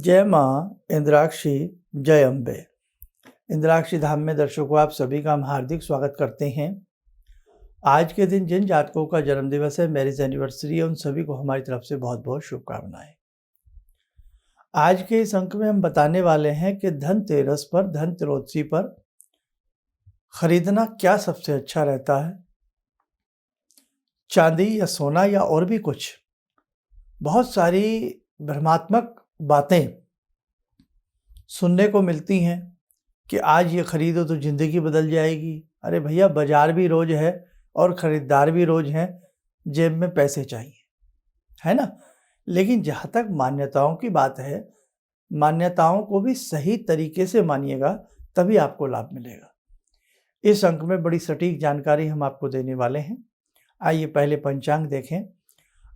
जय माँ इंद्राक्षी, जय अम्बे। इंद्राक्षी धाम में दर्शकों आप सभी का हम हार्दिक स्वागत करते हैं। आज के दिन जिन जातकों का जन्म दिवस है, मैरिज एनिवर्सरी है, उन सभी को हमारी तरफ से बहुत बहुत शुभकामनाएं। आज के इस अंक में हम बताने वाले हैं कि धनतेरस पर, धन त्रयोदशी पर खरीदना क्या सबसे अच्छा रहता है, चांदी या सोना या और भी कुछ। बहुत सारी भ्रमात्मक बातें सुनने को मिलती हैं कि आज ये खरीदो तो ज़िंदगी बदल जाएगी। अरे भैया, बाजार भी रोज़ है और ख़रीदार भी रोज़ हैं, जेब में पैसे चाहिए, है ना। लेकिन जहाँ तक मान्यताओं की बात है, मान्यताओं को भी सही तरीके से मानिएगा, तभी आपको लाभ मिलेगा। इस अंक में बड़ी सटीक जानकारी हम आपको देने वाले हैं। आइए पहले पंचांग देखें।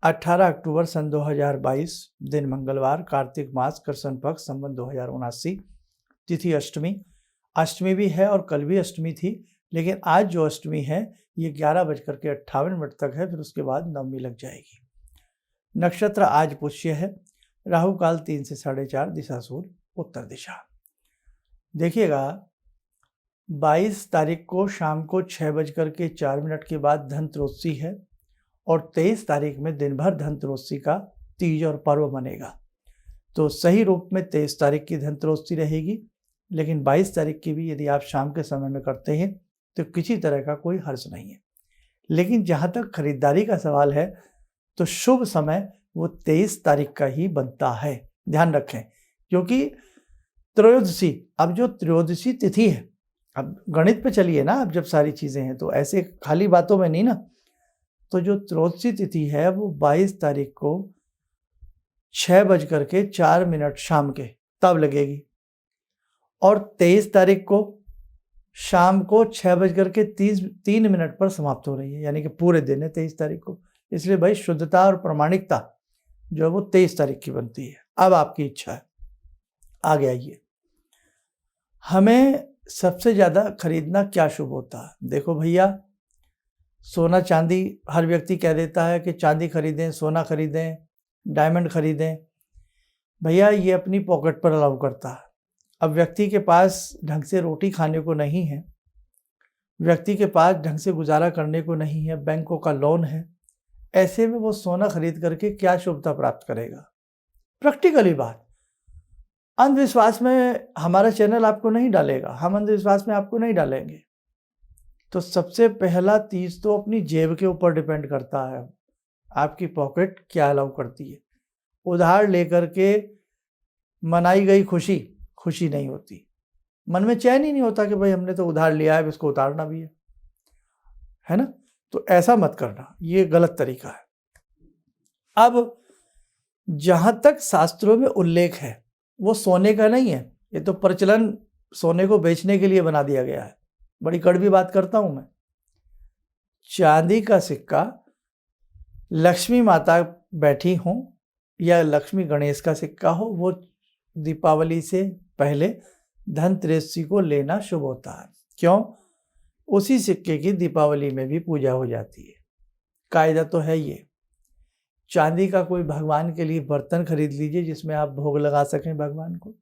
18 अक्टूबर सन 2022, दिन मंगलवार, कार्तिक मास, कृष्ण पक्ष, संवत 2079, तिथि अष्टमी। अष्टमी भी है और कल भी अष्टमी थी, लेकिन आज जो अष्टमी है ये 11:58 तक है, फिर उसके बाद नवमी लग जाएगी। नक्षत्र आज पुष्य है। राहु काल 3 से 4:30, दिशा सूर्य उत्तर दिशा। देखिएगा, 22 तारीख को शाम को 6:04 के बाद धन त्रयोदशी है और 23 तारीख में दिन भर धन त्रयोदशी का तीज और पर्व बनेगा। तो सही रूप में 23 तारीख की धन त्रयोदशी रहेगी, लेकिन 22 तारीख की भी यदि आप शाम के समय में करते हैं तो किसी तरह का कोई हर्ज नहीं है। लेकिन जहाँ तक खरीदारी का सवाल है तो शुभ समय वो 23 तारीख का ही बनता है, ध्यान रखें। क्योंकि त्रयोदशी, अब जो त्रयोदशी तिथि है, अब गणित पे चलिए ना, अब जब सारी चीज़ें हैं तो ऐसे खाली बातों में नहीं ना। तो जो त्रयोदशी तिथि है वो 22 तारीख को 6:04 शाम के तब लगेगी और 23 तारीख को शाम को 6:03 पर समाप्त हो रही है, यानी कि पूरे दिन है 23 तारीख को। इसलिए भाई शुद्धता और प्रामाणिकता जो है वो 23 तारीख की बनती है। अब आपकी इच्छा है, आगे आइए। हमें सबसे ज़्यादा खरीदना क्या शुभ होता है? देखो भैया, सोना चांदी हर व्यक्ति कह देता है कि चांदी खरीदें, सोना खरीदें, डायमंड खरीदें। भैया ये अपनी पॉकेट पर अलाउ करता है। अब व्यक्ति के पास ढंग से रोटी खाने को नहीं है, व्यक्ति के पास ढंग से गुजारा करने को नहीं है, बैंकों का लोन है, ऐसे में वो सोना खरीद करके क्या शुभता प्राप्त करेगा? प्रैक्टिकली बात। अंधविश्वास में हमारा चैनल आपको नहीं डालेगा, हम अंधविश्वास में आपको नहीं डालेंगे। तो सबसे पहला चीज तो अपनी जेब के ऊपर डिपेंड करता है, आपकी पॉकेट क्या अलाउ करती है। उधार लेकर के मनाई गई खुशी खुशी नहीं होती, मन में चैन ही नहीं होता कि भाई हमने तो उधार लिया है, इसको उतारना भी है ना। तो ऐसा मत करना, ये गलत तरीका है। अब जहां तक शास्त्रों में उल्लेख है वो सोने का नहीं है, ये तो प्रचलन सोने को बेचने के लिए बना दिया गया है। बड़ी कड़वी बात करता हूं मैं। चांदी का सिक्का लक्ष्मी माता बैठी हो या लक्ष्मी गणेश का सिक्का हो, वो दीपावली से पहले धन त्रयोदशी को लेना शुभ होता है। क्यों? उसी सिक्के की दीपावली में भी पूजा हो जाती है, कायदा तो है ये। चांदी का कोई भगवान के लिए बर्तन खरीद लीजिए जिसमें आप भोग लगा सकें भगवान को।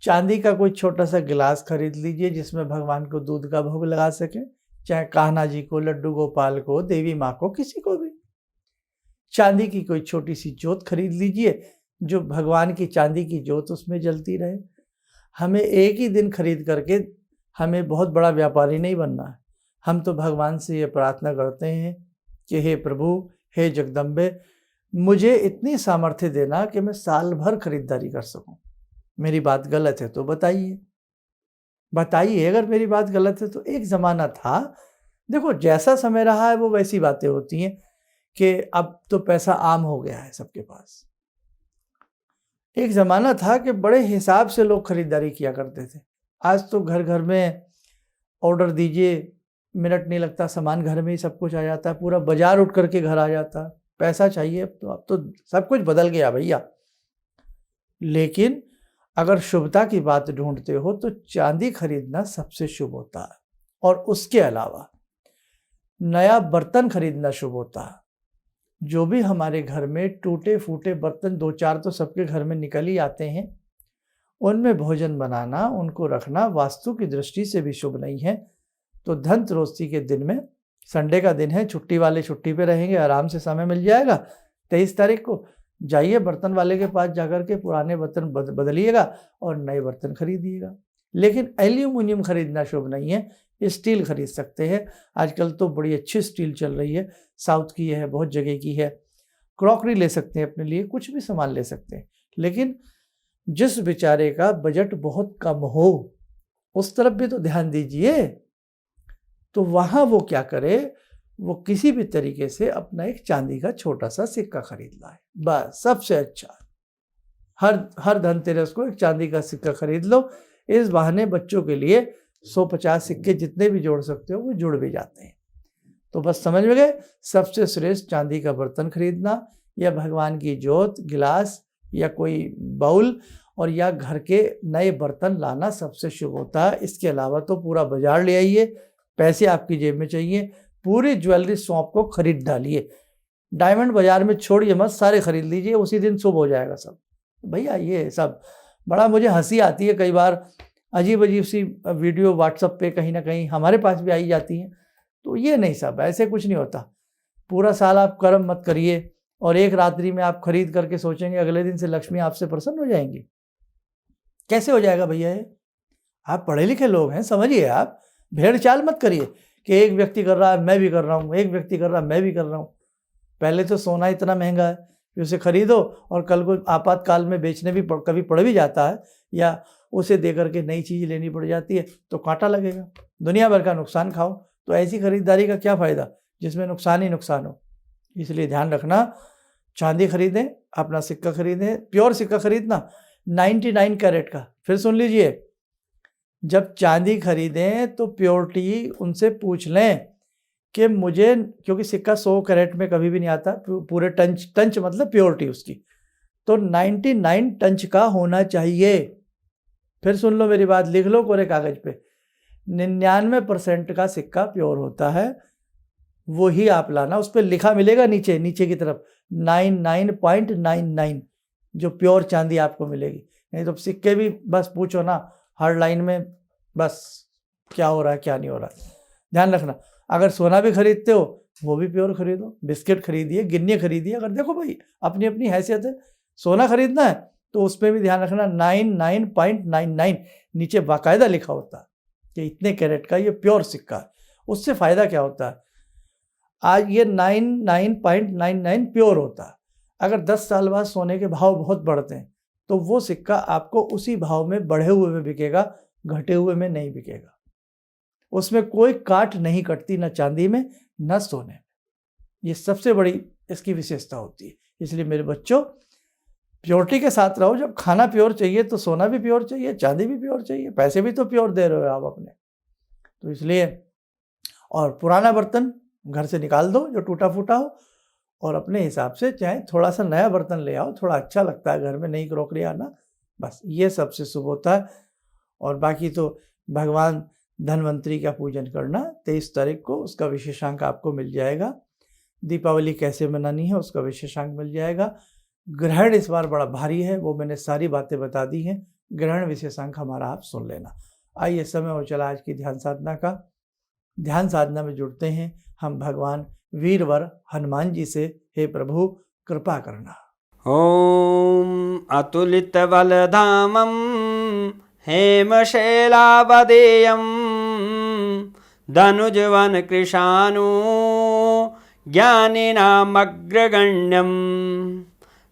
चांदी का कोई छोटा सा गिलास खरीद लीजिए जिसमें भगवान को दूध का भोग लगा सकें, चाहे कान्हा जी को, लड्डू गोपाल को, देवी माँ को, किसी को भी। चांदी की कोई छोटी सी जोत खरीद लीजिए जो भगवान की चांदी की जोत उसमें जलती रहे। हमें एक ही दिन खरीद करके हमें बहुत बड़ा व्यापारी नहीं बनना है। हम तो भगवान से ये प्रार्थना करते हैं कि हे प्रभु, हे जगदम्बे, मुझे इतनी सामर्थ्य देना कि मैं साल भर खरीदारी कर सकूं। मेरी बात गलत है तो बताइए, बताइए अगर मेरी बात गलत है तो। एक ज़माना था, देखो जैसा समय रहा है वो वैसी बातें होती हैं कि अब तो पैसा आम हो गया है सबके पास। एक ज़माना था कि बड़े हिसाब से लोग खरीदारी किया करते थे। आज तो घर घर में ऑर्डर दीजिए, मिनट नहीं लगता, सामान घर में ही सब कुछ आ जाता है, पूरा बाजार उठ करके घर आ जाता है। पैसा चाहिए अब तो सब कुछ बदल गया भैया। लेकिन अगर शुभता की बात ढूंढते हो तो चांदी खरीदना सबसे शुभ होता है, और उसके अलावा नया बर्तन खरीदना शुभ होता है। जो भी हमारे घर में टूटे फूटे बर्तन 2-4 तो सबके घर में निकल ही आते हैं, उनमें भोजन बनाना, उनको रखना वास्तु की दृष्टि से भी शुभ नहीं है। तो धनतेरस के दिन में, संडे का दिन है, छुट्टी वाले छुट्टी पे रहेंगे, आराम से समय मिल जाएगा। 23 तारीख को जाइए बर्तन वाले के पास जाकर के पुराने बर्तन बदलिएगा और नए बर्तन खरीदिएगा। लेकिन एल्यूमिनियम खरीदना शुभ नहीं है, स्टील खरीद सकते हैं। आजकल तो बड़ी अच्छी स्टील चल रही है, साउथ की है, बहुत जगह की है। क्रॉकरी ले सकते हैं अपने लिए, कुछ भी सामान ले सकते हैं। लेकिन जिस बेचारे का बजट बहुत कम हो, उस तरफ भी तो ध्यान दीजिए। तो वहाँ वो क्या करे, वो किसी भी तरीके से अपना एक चांदी का छोटा सा सिक्का खरीद लाए, बस सबसे अच्छा। हर धनतेरस को एक चांदी का सिक्का खरीद लो। इस बहाने बच्चों के लिए 150 सिक्के जितने भी जोड़ सकते हो वो जुड़ भी जाते हैं। तो बस समझ में गए, सबसे श्रेष्ठ चांदी का बर्तन खरीदना, या भगवान की जोत, गिलास या कोई बाउल, और या घर के नए बर्तन लाना सबसे शुभ होता है। इसके अलावा तो पूरा बाजार ले आइए, पैसे आपकी जेब में चाहिए, पूरी ज्वेलरी शॉप को खरीद डालिए। डायमंड बाजार में छोड़िए मत, सारे खरीद लीजिए, उसी दिन शुभ हो जाएगा सब। भैया ये सब बड़ा मुझे हंसी आती है, कई बार अजीब अजीब सी वीडियो व्हाट्सएप पे कहीं ना कहीं हमारे पास भी आई जाती हैं। तो ये नहीं, सब ऐसे कुछ नहीं होता। पूरा साल आप कर्म मत करिए और एक रात्रि में आप खरीद करके सोचेंगे अगले दिन से लक्ष्मी आपसे प्रसन्न हो जाएंगी। कैसे हो जाएगा भैया ये? आप पढ़े लिखे लोग हैं, समझिए। आप भेड़ चाल मत करिए कि एक व्यक्ति कर रहा है मैं भी कर रहा हूँ, एक व्यक्ति कर रहा है मैं भी कर रहा हूँ। पहले तो सोना इतना महंगा है कि उसे खरीदो और कल को आपातकाल में बेचने भी कभी पड़ भी जाता है, या उसे दे करके नई चीज़ लेनी पड़ जाती है तो कांटा लगेगा, दुनिया भर का नुकसान खाओ। तो ऐसी खरीदारी का क्या फ़ायदा जिसमें नुकसान ही नुकसान हो। इसलिए ध्यान रखना, चांदी खरीदें, अपना सिक्का खरीदें, प्योर सिक्का खरीदना 99 कैरेट का। फिर सुन लीजिए, जब चांदी खरीदें तो प्योरिटी उनसे पूछ लें कि मुझे, क्योंकि सिक्का 100 कैरेट में कभी भी नहीं आता, पूरे टंच मतलब प्योरिटी उसकी, तो 99 टंच का होना चाहिए। फिर सुन लो मेरी बात, लिख लो कोरे कागज पे, 99% का सिक्का प्योर होता है, वही आप लाना। उस पर लिखा मिलेगा नीचे की तरफ 99.99 जो प्योर चांदी आपको मिलेगी। नहीं तो सिक्के भी बस पूछो ना हर लाइन में, बस क्या हो रहा है क्या नहीं हो रहा। ध्यान रखना, अगर सोना भी खरीदते हो वो भी प्योर खरीदो, बिस्किट खरीदिए, गिन्नी खरीदिए। अगर देखो भाई अपनी अपनी हैसियत है, सोना खरीदना है तो उस पर भी ध्यान रखना 99.99 नीचे बाकायदा लिखा होता है कि इतने कैरेट का ये प्योर सिक्का है। उससे फ़ायदा क्या होता है, आज ये 99.99 प्योर होता है। अगर 10 साल बाद सोने के भाव बहुत बढ़ते हैं तो वो सिक्का आपको उसी भाव में बढ़े हुए में बिकेगा, घटे हुए में नहीं बिकेगा। उसमें कोई काट नहीं कटती, ना चांदी में ना सोने में। ये सबसे बड़ी इसकी विशेषता होती है। इसलिए मेरे बच्चों, प्योरिटी के साथ रहो। जब खाना प्योर चाहिए तो सोना भी प्योर चाहिए, चांदी भी प्योर चाहिए, पैसे भी तो प्योर दे रहे हो आप अपने। तो इसलिए, और पुराना बर्तन घर से निकाल दो जो टूटा फूटा हो, और अपने हिसाब से चाहे थोड़ा सा नया बर्तन ले आओ, थोड़ा अच्छा लगता है घर में नई क्रॉकरी आना। बस ये सबसे शुभ होता है। और बाकी तो भगवान धन्वंतरी का पूजन करना 23 तारीख को, उसका विशेषांक आपको मिल जाएगा। दीपावली कैसे मनानी है उसका विशेषांक मिल जाएगा। ग्रहण इस बार बड़ा भारी है, वो मैंने सारी बातें बता दी हैं। ग्रहण विशेषांक हमारा आप सुन लेना। आइए, समय हो चला आज की ध्यान साधना का। ध्यान साधना में जुड़ते हैं हम भगवान वीरवर हनुमान जी से। हे प्रभु कृपा करना। ओम अतुलित बलधामं हेमशैलावदेयं धनुजवन कृशानु ज्ञानिनामग्रगण्यं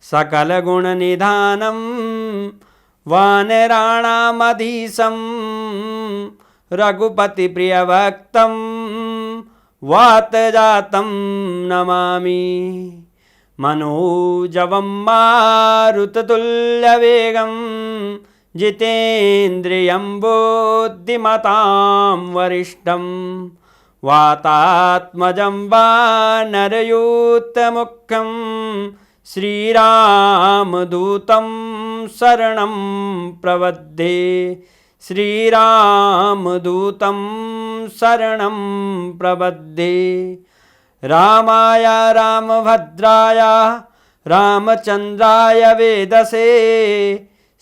सकलगुणनिधानं वानराणामधीशं रघुपतिप्रियभक्तं वातजातं नमामि। मनोजवं मारुततुल्यवेगं जितेन्द्रियं बुद्धिमतां वरिष्ठं वातात्मजं वानरयूथमुख्यं श्रीरामदूतं शरणं प्रपद्ये। श्रीरामदूतं शरणं प्रपद्ये। रामाय रामभद्राय रामचंद्राय वेदसे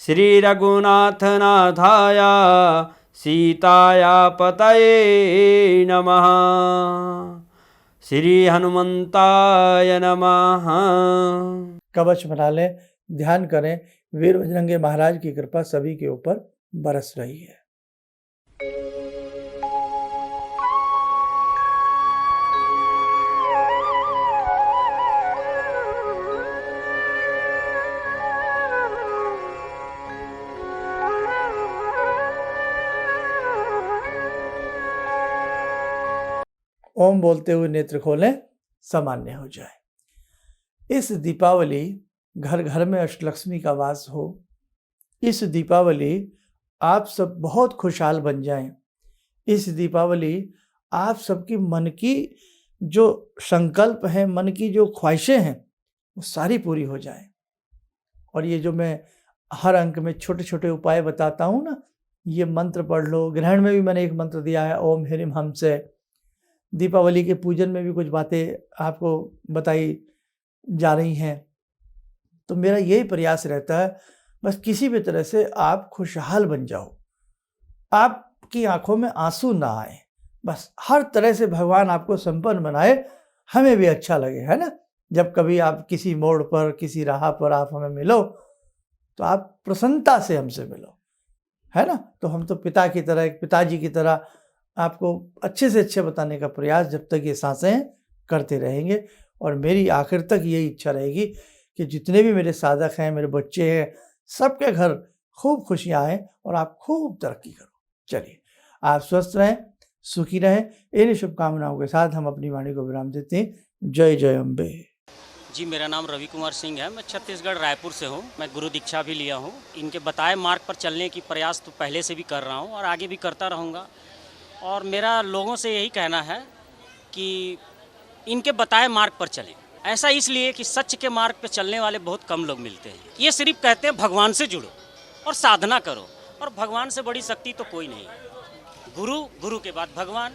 श्रीरघुनाथनाथाय सीताया पतये नमः। श्री हनुमंताय नमः। कवच बना लें, ध्यान करें, वीर बजरंगी महाराज की कृपा सभी के ऊपर बरस रही है। ओम बोलते हुए नेत्र खोलें, सामान्य हो जाए। इस दीपावली घर घर में अष्टलक्ष्मी का वास हो। इस दीपावली आप सब बहुत खुशहाल बन जाएं। इस दीपावली आप सबकी मन की जो संकल्प हैं, मन की जो ख्वाहिशें हैं, वो सारी पूरी हो जाएं। और ये जो मैं हर अंक में छोटे छोटे उपाय बताता हूँ ना, ये मंत्र पढ़ लो। ग्रहण में भी मैंने एक मंत्र दिया है, ओम ह्रीम हम से। दीपावली के पूजन में भी कुछ बातें आपको बताई जा रही हैं। तो मेरा यही प्रयास रहता है, बस किसी भी तरह से आप खुशहाल बन जाओ, आपकी आंखों में आंसू ना आए, बस हर तरह से भगवान आपको संपन्न बनाए, हमें भी अच्छा लगे, है ना। जब कभी आप किसी मोड़ पर, किसी राह पर आप हमें मिलो तो आप प्रसन्नता से हमसे मिलो, है ना। तो हम तो पिता की तरह, एक पिताजी की तरह आपको अच्छे से अच्छे बताने का प्रयास जब तक ये सांसें करते रहेंगे। और मेरी आखिर तक यही इच्छा रहेगी कि जितने भी मेरे साधक हैं, मेरे बच्चे हैं, सबके घर खूब खुशियाँ आएँ और आप खूब तरक्की करो। चलिए, आप स्वस्थ रहें, सुखी रहें। इन शुभकामनाओं के साथ हम अपनी वाणी को विराम देते हैं। जय जय अम्बे। जी, मेरा नाम रवि कुमार सिंह है। मैं छत्तीसगढ़ रायपुर से हूँ। मैं गुरु दीक्षा भी लिया हूँ। इनके बताए मार्ग पर चलने की प्रयास तो पहले से भी कर रहा हूँ और आगे भी करता रहूँगा। और मेरा लोगों से यही कहना है कि इनके बताए मार्ग पर चलें। ऐसा इसलिए कि सच के मार्ग पर चलने वाले बहुत कम लोग मिलते हैं। ये सिर्फ कहते हैं भगवान से जुड़ो और साधना करो, और भगवान से बड़ी शक्ति तो कोई नहीं। गुरु, गुरु के बाद भगवान,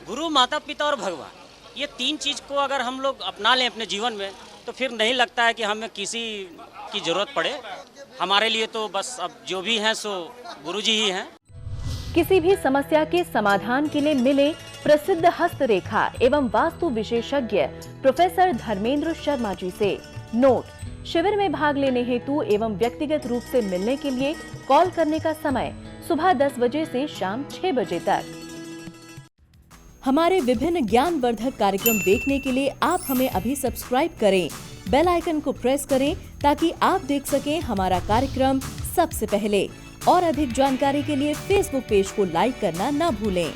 गुरु, माता पिता और भगवान, ये तीन चीज़ को अगर हम लोग अपना लें अपने जीवन में तो फिर नहीं लगता है कि हमें किसी की ज़रूरत पड़े। हमारे लिए तो बस अब जो भी हैं सो गुरु जी ही हैं। किसी भी समस्या के समाधान के लिए मिले प्रसिद्ध हस्तरेखा एवं वास्तु विशेषज्ञ प्रोफेसर धर्मेंद्र शर्मा जी से। नोट: शिविर में भाग लेने हेतु एवं व्यक्तिगत रूप से मिलने के लिए कॉल करने का समय सुबह 10 बजे से शाम 6 बजे तक। हमारे विभिन्न ज्ञानवर्धक कार्यक्रम देखने के लिए आप हमें अभी सब्सक्राइब करें, बेल आइकन को प्रेस करें ताकि आप देख सकें हमारा कार्यक्रम सबसे पहले। और अधिक जानकारी के लिए फेसबुक पेज को लाइक करना न भूलें।